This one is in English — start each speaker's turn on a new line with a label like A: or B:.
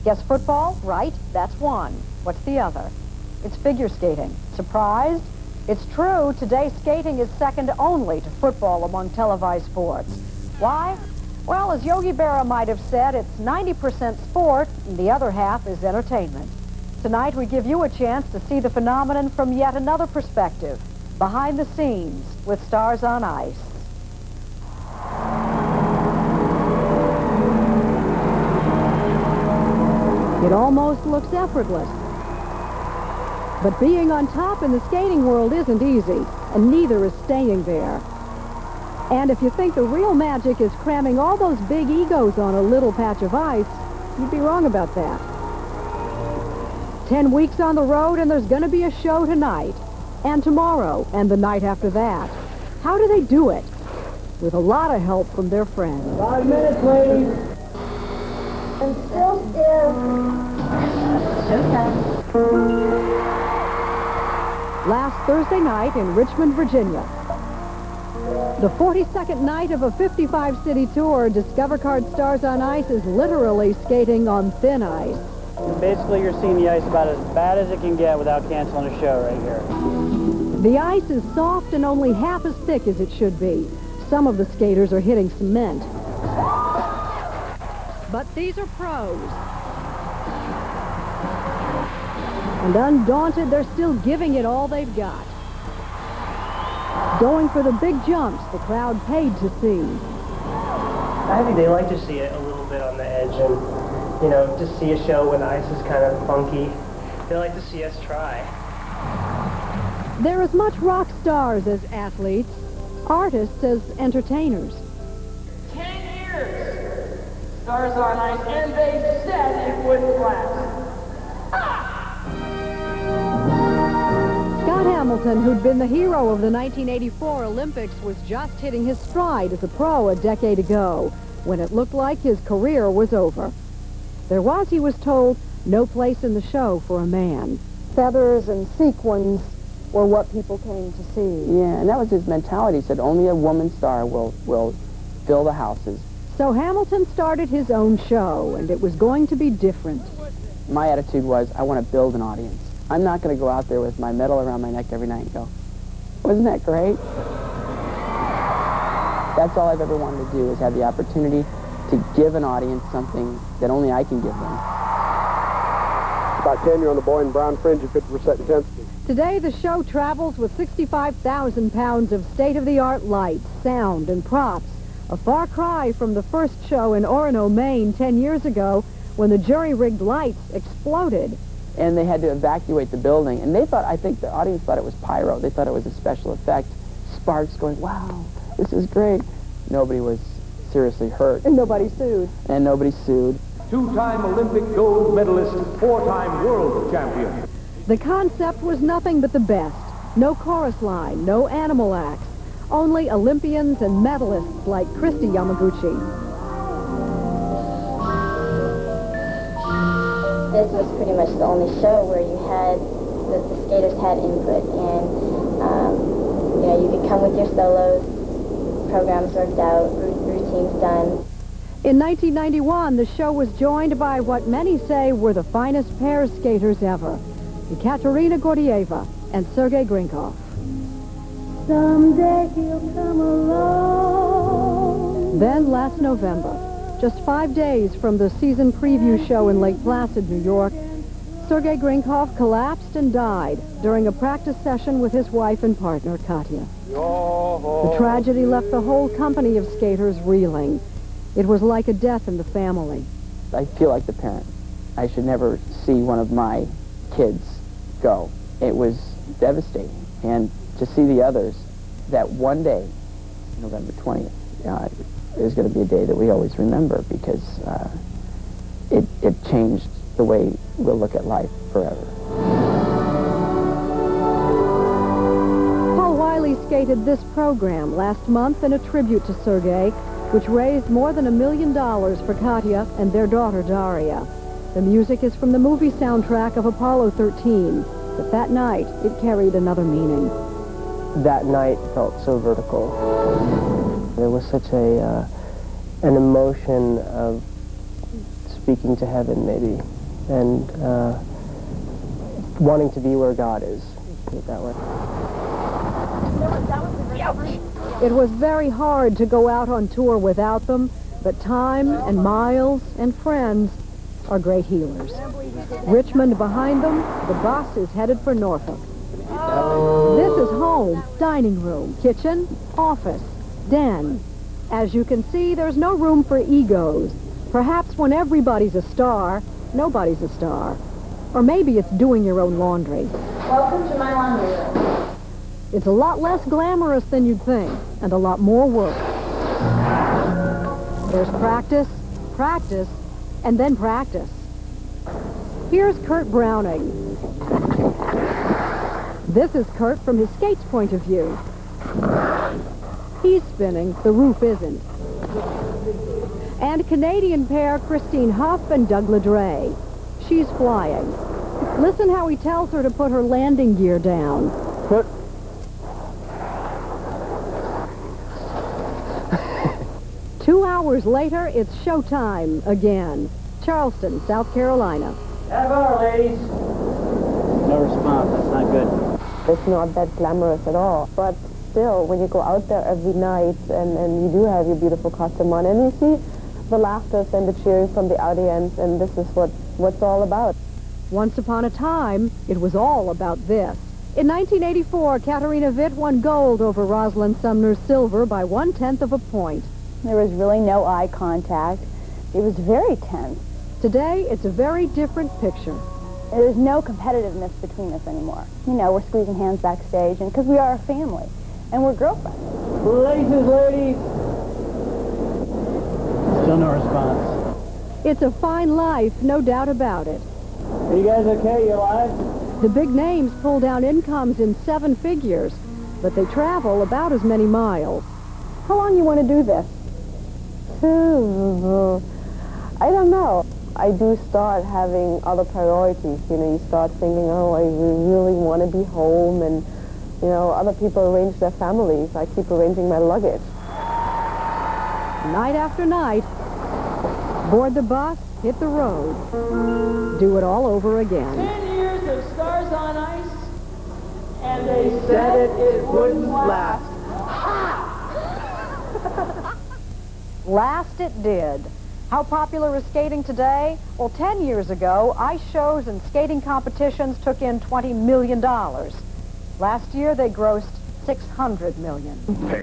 A: Guess football? Right, that's one. What's the other? It's figure skating. Surprised? It's true, today skating is second only to football among televised sports. Why? Well, as Yogi Berra might have said, it's 90% sport and the other half is entertainment. Tonight we give you a chance to see the phenomenon from yet another perspective, behind the scenes with Stars on Ice. It almost looks effortless. But being on top in the skating world isn't easy, and neither is staying there. And if you think the real magic is cramming all those big egos on a little patch of ice, you'd be wrong about that. 10 weeks on the road, and there's going to be a show tonight, and tomorrow, and the night after that. How do they do it? With a lot of help from their friends.
B: 5 minutes, ladies.
C: And still. Showtime.
A: Last Thursday night in Richmond, Virginia. The 42nd night of a 55-city tour, Discover Card Stars on Ice is literally skating on thin ice.
D: Basically, you're seeing the ice about as bad as it can get without canceling a show right here.
A: The ice is soft and only half as thick as it should be. Some of the skaters are hitting cement. But these are pros. And undaunted, they're still giving it all they've got. Going for the big jumps the crowd paid to see.
E: I think they like to see it a little bit on the edge and, you know, to see a show when the ice is kind of funky. They like to see us try.
A: They're as much rock stars as athletes, artists as entertainers.
B: 10 years. Stars on Ice, and they said it wouldn't last.
A: Scott Hamilton, who'd been the hero of the 1984 Olympics, was just hitting his stride as a pro a decade ago, when it looked like his career was over. There was, he was told, no place in the show for a man. Feathers and sequins were what people came to see.
F: Yeah, and that was his mentality. He said only a woman star will fill the houses.
A: So Hamilton started his own show, and it was going to be different.
F: My attitude was, I want to build an audience. I'm not going to go out there with my medal around my neck every night and go, wasn't that great? That's all I've ever wanted to do, is have the opportunity to give an audience something that only I can give them.
G: About 10, you're on the Boy in Brown fringe at 50% intensity.
A: Today, the show travels with 65,000 pounds of state-of-the-art lights, sound, and props. A far cry from the first show in Orono, Maine, 10 years ago, when the jury-rigged lights exploded.
F: And they had to evacuate the building. And they thought, I think the audience thought it was pyro. They thought it was a special effect. Sparks going, wow, this is great. Nobody was seriously hurt.
A: And nobody sued.
F: And nobody sued.
H: Two-time Olympic gold medalist, four-time world champion.
A: The concept was nothing but the best. No chorus line, no animal acts. Only Olympians and medalists like Christy Yamaguchi.
C: This was pretty much the only show where you had, the skaters had input, and you know, you could come with your solos, programs worked out, routines done.
A: In 1991, the show was joined by what many say were the finest pair skaters ever, Ekaterina Gordieva and Sergei Grinkov.
C: Someday he'll come along.
A: Then last November, just 5 days from the season preview show in Lake Placid, New York, Sergei Grinkov collapsed and died during a practice session with his wife and partner, Katya. The tragedy left the whole company of skaters reeling. It was like a death in the family.
F: I feel like the parent. I should never see one of my kids go. It was devastating. And to see the others, that one day, November 20th, is going to be a day that we always remember, because it changed the way we'll look at life forever.
A: Paul Wiley skated this program last month in a tribute to Sergei, which raised more than $1 million for Katya and their daughter Daria. The music is from the movie soundtrack of Apollo 13, but that night it carried another meaning.
E: That night felt so vertical. There was such an emotion of speaking to heaven, maybe, and wanting to be where God is, put it that way.
A: It was very hard to go out on tour without them, but time and miles and friends are great healers. Richmond behind them, the bus is headed for Norfolk. This is home, dining room, kitchen, office, den. As you can see, there's no room for egos. Perhaps when everybody's a star, nobody's a star. Or maybe it's doing your own laundry.
C: Welcome to my laundry room.
A: It's a lot less glamorous than you'd think, and a lot more work. There's practice, practice, and then practice. Here's Kurt Browning. This is Kurt from his skate's point of view. He's spinning, the roof isn't. And Canadian pair Christine Huff and Doug Ledre. She's flying. Listen how he tells her to put her landing gear down.
E: Put.
A: 2 hours later, it's showtime again. Charleston, South Carolina.
D: Have our ladies. No response. That's not good.
I: It's not that glamorous at all. But still, when you go out there every night and you do have your beautiful costume on, and you see the laughter and the cheering from the audience, and this is what's all about.
A: Once upon a time, it was all about this. In 1984, Katarina Witt won gold over Rosalind Sumner's silver by 1/10 of a point.
J: There was really no eye contact. It was very tense.
A: Today, it's a very different picture.
J: There's no competitiveness between us anymore. You know, we're squeezing hands backstage, and because we are a family, and we're girlfriends.
D: Ladies, ladies. Still no response.
A: It's a fine life, no doubt about it.
D: Are you guys okay? You alive?
A: The big names pull down incomes in 7 figures, but they travel about as many miles.
J: How long you want to do this?
I: I don't know. I do start having other priorities. You know, you start thinking, oh, I really want to be home, and, you know, other people arrange their families. I keep arranging my luggage.
A: Night after night, board the bus, hit the road, do it all over again.
B: 10 years of Stars on Ice, and
E: They said it wouldn't last.
A: Last it did. How popular is skating today? Well, 10 years ago, ice shows and skating competitions took in $20 million. Last year, they grossed $600 million.